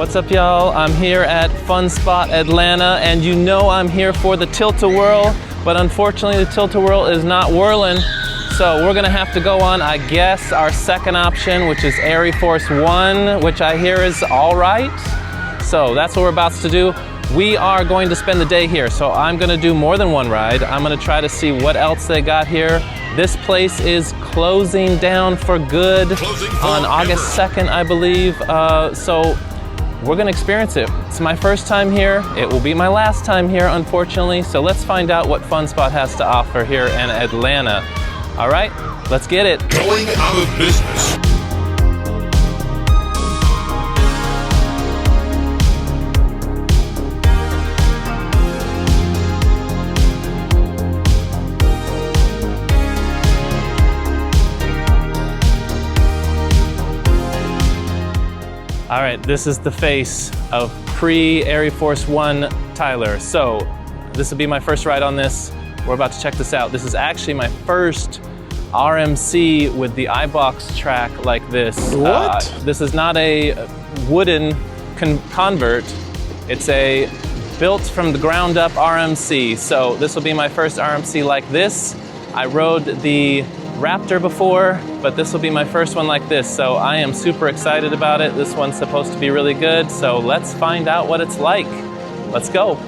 What's up, y'all? I'm here at Fun Spot Atlanta, and you know I'm here for the tilt-a-whirl, but unfortunately the tilt-a-whirl is not whirling, so we're gonna have to go on, I guess, our second option, which is ArieForce One, which I hear is all right. So that's what we're about to do. We are going to spend the day here, so I'm gonna do more than one ride. I'm gonna try to see what else they got here. This place is closing down for good on August 2nd, I believe. So we're gonna experience it. It's my first time here. It will be my last time here, unfortunately. So let's find out what Fun Spot has to offer here in Atlanta. All right, let's get it. Going out of business. All right, this is the face of pre-ArieForce One Tyler. So this will be my first ride on this. We're about to check this out. This is actually my first RMC with the iBox track like this. What? This is not a wooden convert. It's a built from the ground up RMC. So this will be my first RMC like this. I rode the Raptor before, but this will be my first one like this. So I am super excited about it. This one's supposed to be really good. So let's find out what it's like. Let's go.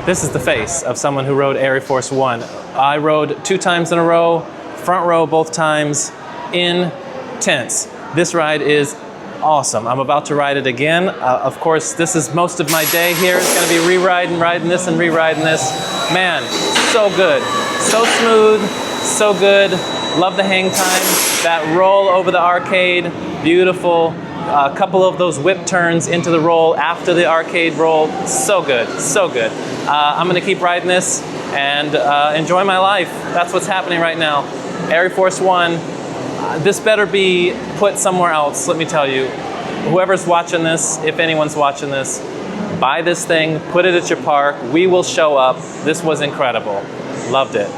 This is the face of someone who rode ArieForce One. I rode 2 times in a row, front row both times, intense. This ride is awesome. I'm about to ride it again. Of course, this is most of my day here. It's gonna be riding this and re-riding this. Man, so good, so smooth, so good. Love the hang time. That roll over the arcade, beautiful. A couple of those whip turns into the roll after the arcade roll. So good, so good. I'm gonna keep riding this and enjoy my life. That's what's happening right now. ArieForce One, this better be put somewhere else, let me tell you. Whoever's watching this, if anyone's watching this, buy this thing, put it at your park. We will show up. This was incredible. Loved it.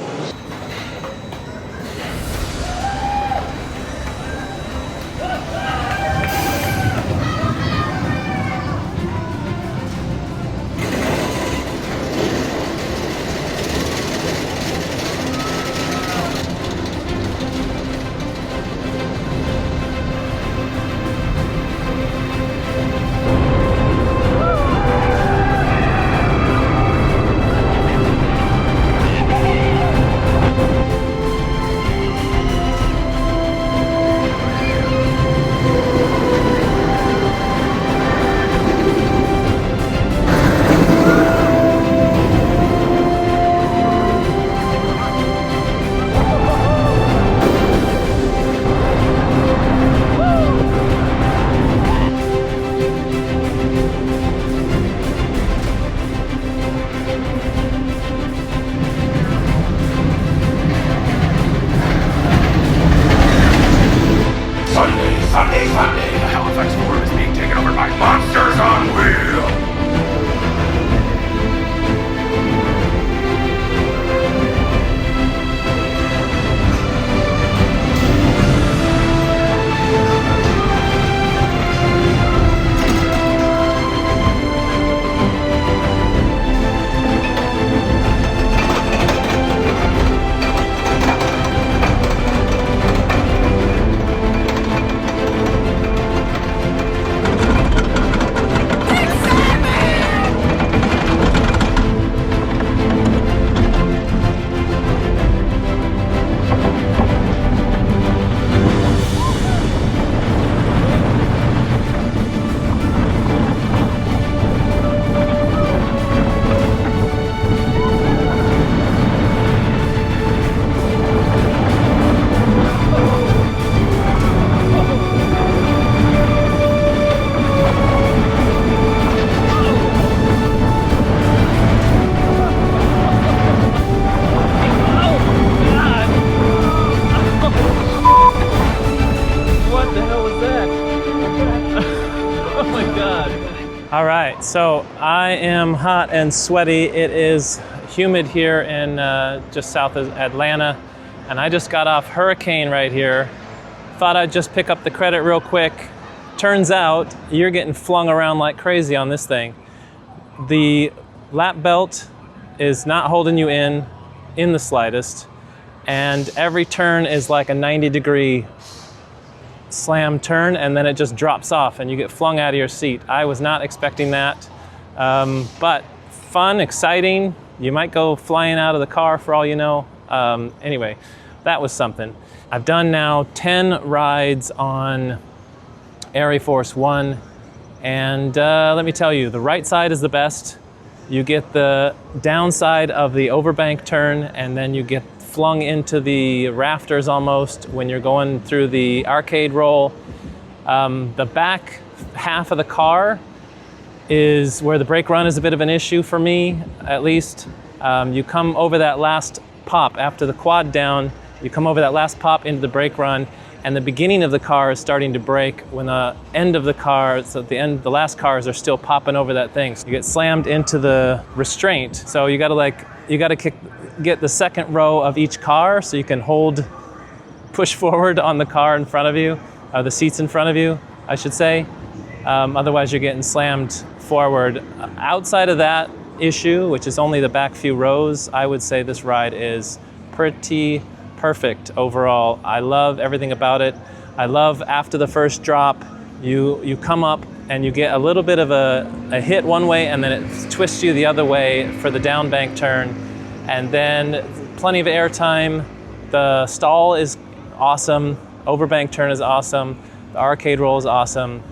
Monday, the Halifax Forum is being taken over by monsters on wheels. All right, so I am hot and sweaty. It is humid here in just south of Atlanta, and I just got off Hurricane right here. Thought I'd just pick up the credit real quick. Turns out you're getting flung around like crazy on this thing. The lap belt is not holding you in the slightest, and every turn is like a 90-degree slam turn, and then it just drops off and you get flung out of your seat. I was not expecting that, but fun, exciting. You might go flying out of the car for all you know. Anyway, that was something. I've done now 10 rides on ArieForce One, and let me tell you, the right side is the best. You get the downside of the overbank turn, and then you get flung into the rafters almost when you're going through the arcade roll. The back half of the car is where the brake run is a bit of an issue for me, at least. You come over that last pop after the quad down, you come over that last pop into the brake run, and the beginning of the car is starting to brake when the end of the car, so at the end, the last cars are still popping over that thing. So you get slammed into the restraint. So you gotta get the second row of each car so you can push forward on the car in front of you, the seats in front of you, I should say. Otherwise you're getting slammed forward. Outside of that issue, which is only the back few rows, I would say this ride is pretty perfect overall. I love everything about it. I love after the first drop, you come up and you get a little bit of a hit one way, and then it twists you the other way for the down bank turn. And then plenty of air time. The stall is awesome. Overbank turn is awesome. The arcade roll is awesome.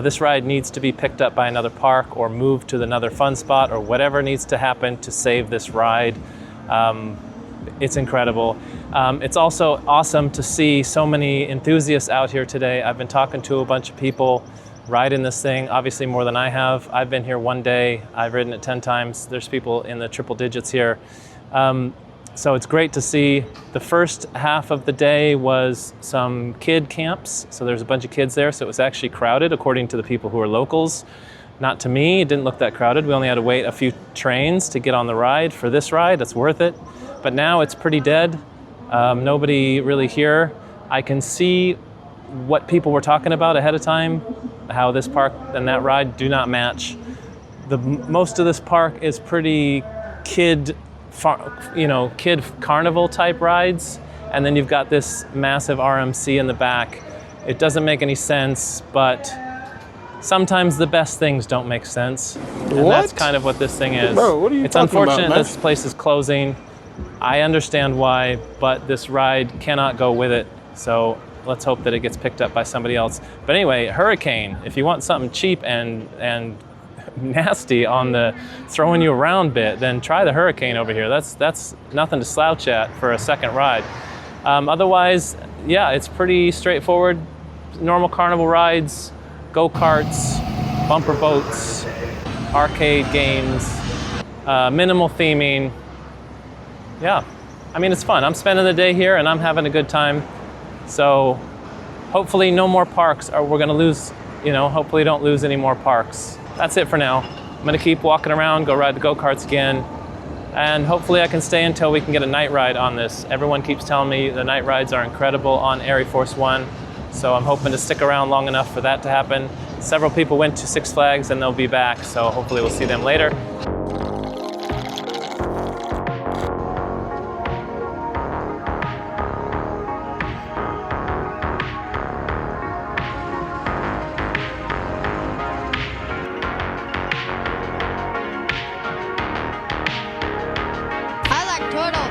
This ride needs to be picked up by another park or moved to another fun spot or whatever needs to happen to save this ride. It's incredible. It's also awesome to see so many enthusiasts out here today. I've been talking to a bunch of people riding this thing, obviously more than I have. I've been here one day. I've ridden it 10 times. There's people in the triple digits here. So it's great to see. The first half of the day was some kid camps. So there's a bunch of kids there. So it was actually crowded according to the people who are locals. Not to me, it didn't look that crowded. We only had to wait a few trains to get on the ride. For this ride, it's worth it. But now it's pretty dead. Nobody really here. I can see what people were talking about ahead of time, how this park and that ride do not match. Most of this park is pretty kid carnival type rides, and then you've got this massive RMC in the back. It doesn't make any sense, but sometimes the best things don't make sense. And that's kind of what this thing is. Bro, what are you It's talking unfortunate about, man? this place is closing. I understand why, but this ride cannot go with it. So let's hope that it gets picked up by somebody else. But anyway, Hurricane, if you want something cheap and nasty on the throwing you around bit, then try the Hurricane over here. That's nothing to slouch at for a second ride. Otherwise, yeah, it's pretty straightforward. Normal carnival rides, go-karts, bumper boats, arcade games, minimal theming. Yeah, I mean, it's fun. I'm spending the day here and I'm having a good time. So hopefully no more parks, or we're gonna lose, hopefully don't lose any more parks. That's it for now. I'm gonna keep walking around, go ride the go-karts again, and hopefully I can stay until we can get a night ride on this. Everyone keeps telling me the night rides are incredible on ArieForce One, so I'm hoping to stick around long enough for that to happen. Several people went to Six Flags and they'll be back, so hopefully we'll see them later. I like turtles.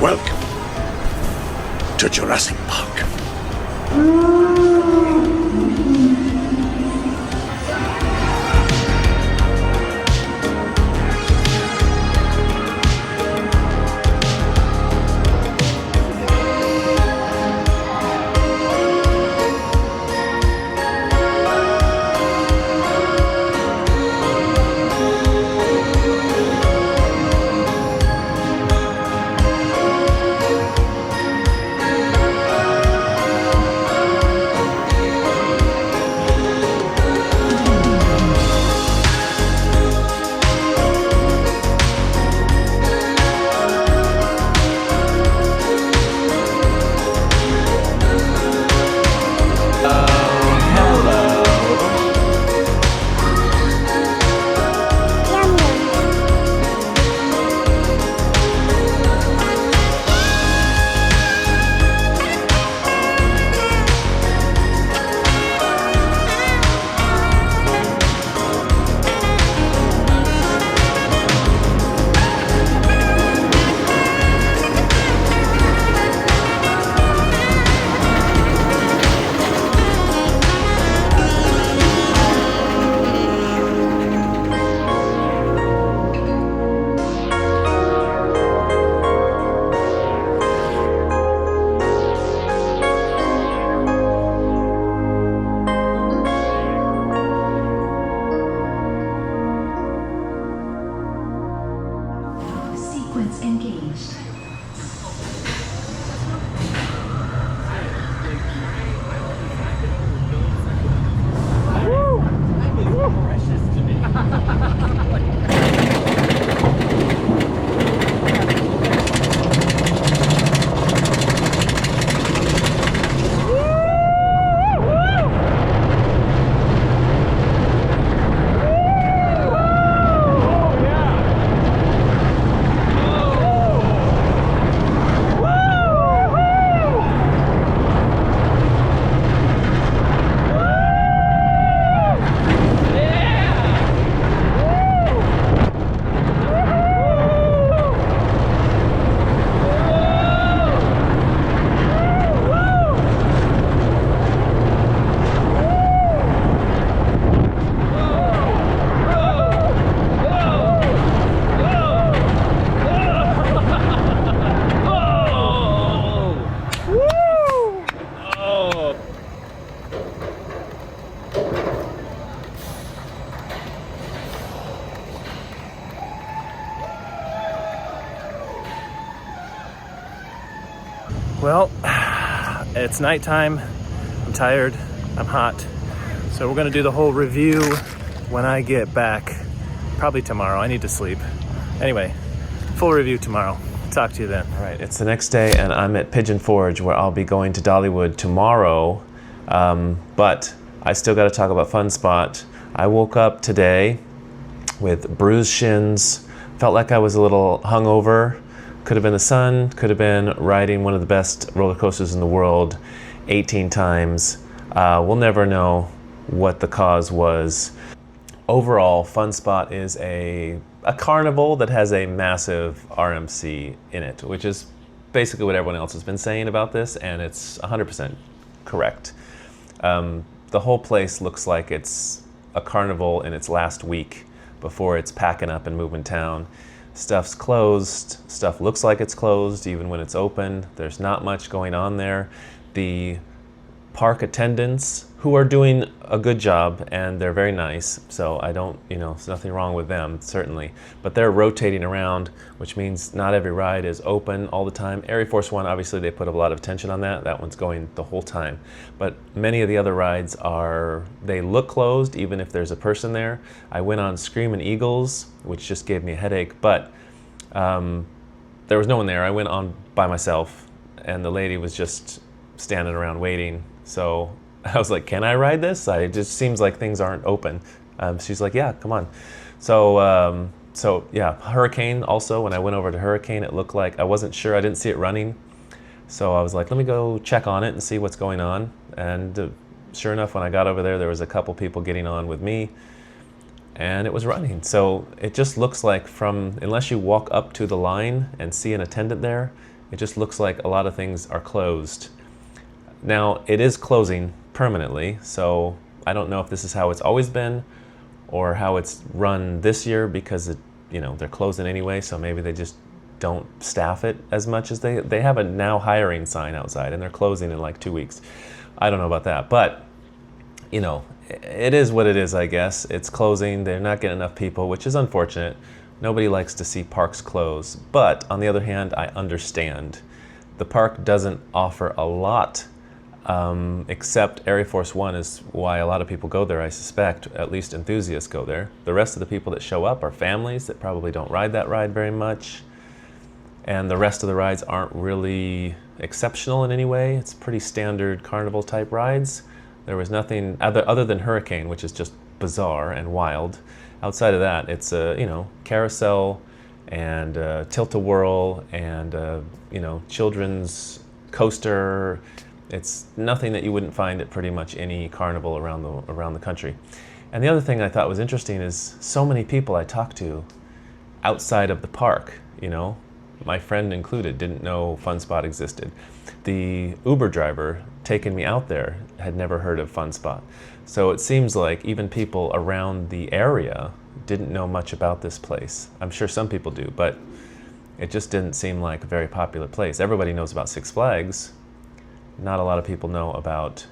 Welcome to Jurassic Park. Well, it's nighttime. I'm tired. I'm hot. So we're gonna do the whole review when I get back. Probably tomorrow. I need to sleep. Anyway, full review tomorrow. Talk to you then. All right, it's the next day and I'm at Pigeon Forge where I'll be going to Dollywood tomorrow. But I still got to talk about Fun Spot. I woke up today with bruised shins. Felt like I was a little hungover. Could have been the sun, could have been riding one of the best roller coasters in the world 18 times. We'll never know what the cause was. Overall, Fun Spot is a carnival that has a massive RMC in it, which is basically what everyone else has been saying about this, and it's 100% correct. The whole place looks like it's a carnival in its last week before it's packing up and moving town. Stuff's closed, stuff looks like it's closed even when it's open. There's not much going on there. The park attendants, who are doing a good job and they're very nice, so I don't, there's nothing wrong with them, certainly, but they're rotating around, which means not every ride is open all the time. ArieForce One, obviously they put a lot of attention on that. That one's going the whole time, but many of the other rides they look closed even if there's a person there. I went on Screamin' Eagles, which just gave me a headache, but there was no one there. I went on by myself and the lady was just standing around waiting, so I was like, can I ride this? It just seems like things aren't open. She's like, yeah, come on. So yeah, Hurricane also, when I went over to Hurricane, it looked like, I wasn't sure, I didn't see it running. So I was like, let me go check on it and see what's going on. And sure enough, when I got over there was a couple people getting on with me and it was running. So it just looks like unless you walk up to the line and see an attendant there, it just looks like a lot of things are closed. Now, it is closing permanently, so I don't know if this is how it's always been or how it's run this year because they're closing anyway, so maybe they just don't staff it as much as they have a now hiring sign outside and they're closing in like 2 weeks. I don't know about that, but it is what it is, I guess. It's closing, they're not getting enough people, which is unfortunate. Nobody likes to see parks close, but on the other hand, I understand. The park doesn't offer a lot. Except ArieForce One is why a lot of people go there, I suspect. At least enthusiasts go there. The rest of the people that show up are families that probably don't ride that ride very much. And the rest of the rides aren't really exceptional in any way. It's pretty standard carnival type rides. There was nothing other than Hurricane, which is just bizarre and wild. Outside of that, it's a carousel and tilt-a-whirl and children's coaster. It's nothing that you wouldn't find at pretty much any carnival around the country. And the other thing I thought was interesting is so many people I talked to outside of the park, my friend included, didn't know Fun Spot existed. The Uber driver taking me out there had never heard of Fun Spot. So it seems like even people around the area didn't know much about this place. I'm sure some people do, but it just didn't seem like a very popular place. Everybody knows about Six Flags. Not a lot of people know about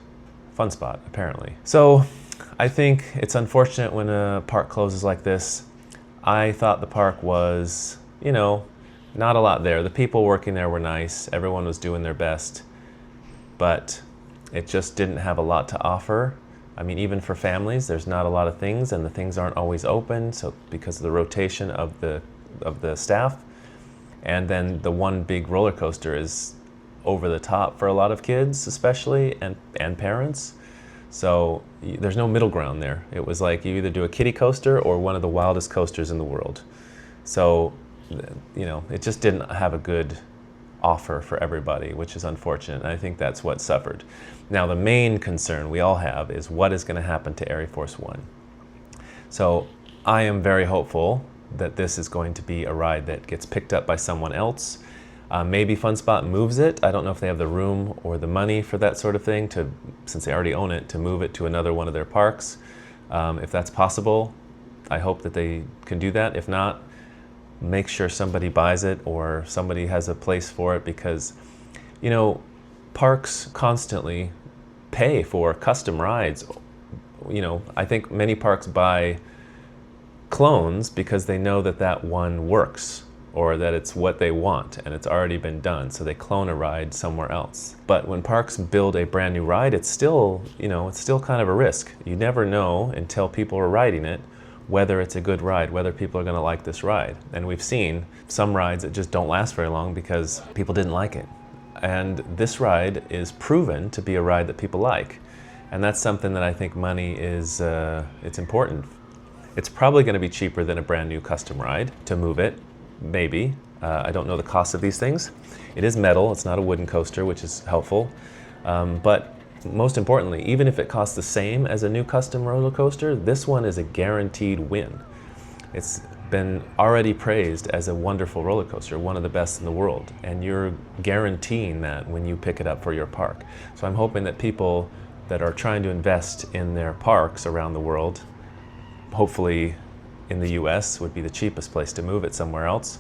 Fun Spot, apparently. So I think it's unfortunate when a park closes like this. I thought the park was, not a lot there. The people working there were nice. Everyone was doing their best. But it just didn't have a lot to offer. I mean, even for families, there's not a lot of things, and the things aren't always open, so because of the rotation of the staff. And then the one big roller coaster is over the top for a lot of kids, especially, and parents. So there's no middle ground there. It was like you either do a kiddie coaster or one of the wildest coasters in the world. So, it just didn't have a good offer for everybody, which is unfortunate. And I think that's what suffered. Now, the main concern we all have is what is going to happen to ArieForce One. So I am very hopeful that this is going to be a ride that gets picked up by someone else. Maybe Fun Spot moves it. I don't know if they have the room or the money for that sort of thing, since they already own it, to move it to another one of their parks. If that's possible, I hope that they can do that. If not, make sure somebody buys it or somebody has a place for it, because parks constantly pay for custom rides. I think many parks buy clones because they know that one works or that it's what they want and it's already been done, so they clone a ride somewhere else. But when parks build a brand new ride, it's still, it's still kind of a risk. You never know until people are riding it whether it's a good ride, whether people are going to like this ride. And we've seen some rides that just don't last very long because people didn't like it. And this ride is proven to be a ride that people like. And that's something that I think money is, it's important. It's probably going to be cheaper than a brand new custom ride to move it, maybe. I don't know the cost of these things. It is metal, it's not a wooden coaster, which is helpful. But most importantly, even if it costs the same as a new custom roller coaster, this one is a guaranteed win. It's been already praised as a wonderful roller coaster, one of the best in the world, and you're guaranteeing that when you pick it up for your park. So I'm hoping that people that are trying to invest in their parks around the world, hopefully in the US would be the cheapest place to move it somewhere else,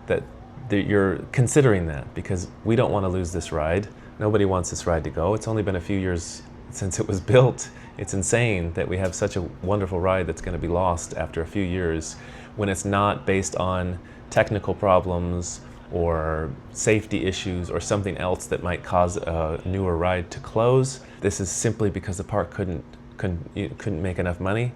that you're considering that, because we don't want to lose this ride. Nobody wants this ride to go. It's only been a few years since it was built. It's insane that we have such a wonderful ride that's going to be lost after a few years when it's not based on technical problems or safety issues or something else that might cause a newer ride to close. This is simply because the park couldn't make enough money.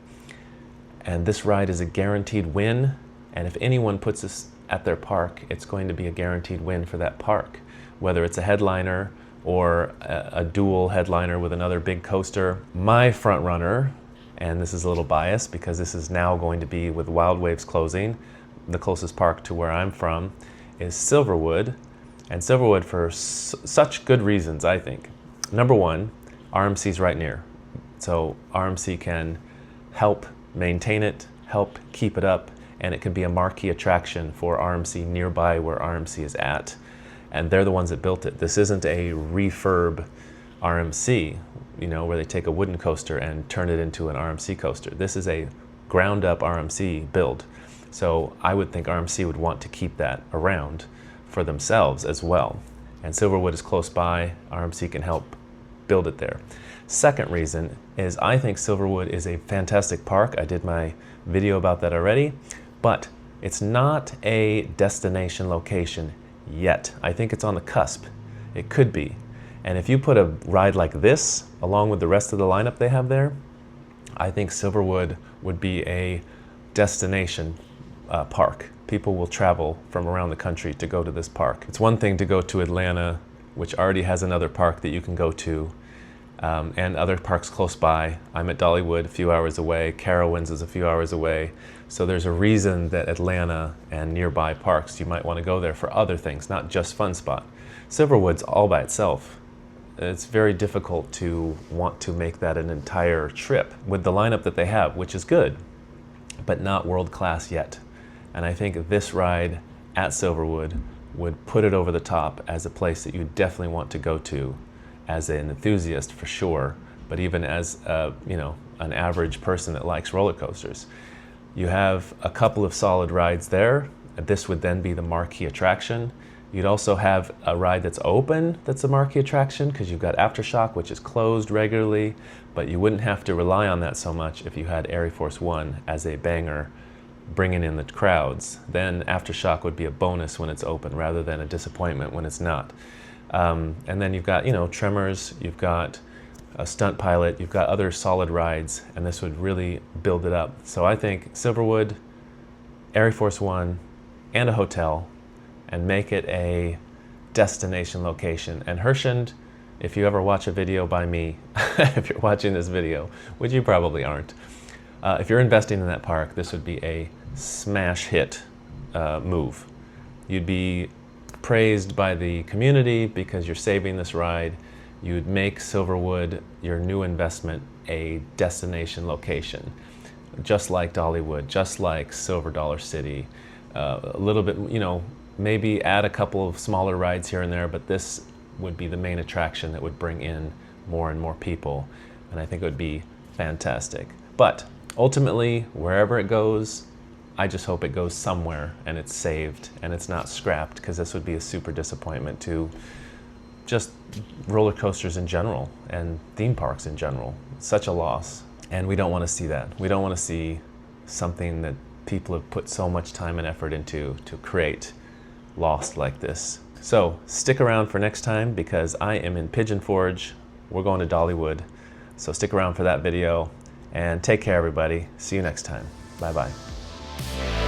And this ride is a guaranteed win. And if anyone puts this at their park, it's going to be a guaranteed win for that park, whether it's a headliner or a dual headliner with another big coaster. My front runner, and this is a little biased because this is now going to be with Wild Waves closing, the closest park to where I'm from, is Silverwood. And Silverwood for such good reasons, I think. Number one, RMC's right near. So RMC can help maintain it, help keep it up, and it can be a marquee attraction for RMC nearby where RMC is at. And they're the ones that built it. This isn't a refurb RMC, where they take a wooden coaster and turn it into an RMC coaster. This is a ground up RMC build. So I would think RMC would want to keep that around for themselves as well. And Silverwood is close by. RMC can help build it there. Second reason is I think Silverwood is a fantastic park. I did my video about that already, but it's not a destination location yet. I think it's on the cusp. It could be. And if you put a ride like this along with the rest of the lineup they have there, I think Silverwood would be a destination park. People will travel from around the country to go to this park. It's one thing to go to Atlanta, which already has another park that you can go to, and other parks close by. I'm at Dollywood, a few hours away. Carowinds is a few hours away. So there's a reason that Atlanta and nearby parks, you might want to go there for other things, not just Fun Spot. Silverwood's all by itself. It's very difficult to want to make that an entire trip with the lineup that they have, which is good, but not world class yet. And I think this ride at Silverwood would put it over the top as a place that you definitely want to go to as an enthusiast for sure, but even as an average person that likes roller coasters. You have a couple of solid rides there. This would then be the marquee attraction. You'd also have a ride that's open that's a marquee attraction because you've got Aftershock, which is closed regularly, but you wouldn't have to rely on that so much if you had ArieForce One as a banger bringing in the crowds. Then Aftershock would be a bonus when it's open rather than a disappointment when it's not. And then you've got, Tremors, you've got a Stunt Pilot, you've got other solid rides, and this would really build it up. So I think Silverwood, ArieForce One, and a hotel, and make it a destination location. And Hershend, if you ever watch a video by me, if you're watching this video, which you probably aren't, if you're investing in that park, this would be a smash hit move. You'd be praised by the community because you're saving this ride. You'd make Silverwood, your new investment, a destination location, just like Dollywood, just like Silver Dollar City. A little bit, maybe add a couple of smaller rides here and there, but this would be the main attraction that would bring in more and more people. And I think it would be fantastic. But ultimately, wherever it goes, I just hope it goes somewhere and it's saved and it's not scrapped, because this would be a super disappointment to just roller coasters in general and theme parks in general. It's such a loss. And we don't want to see that. We don't want to see something that people have put so much time and effort into to create Lost like this. So stick around for next time because I am in Pigeon Forge. We're going to Dollywood. So stick around for that video and take care everybody. See you next time. Bye bye.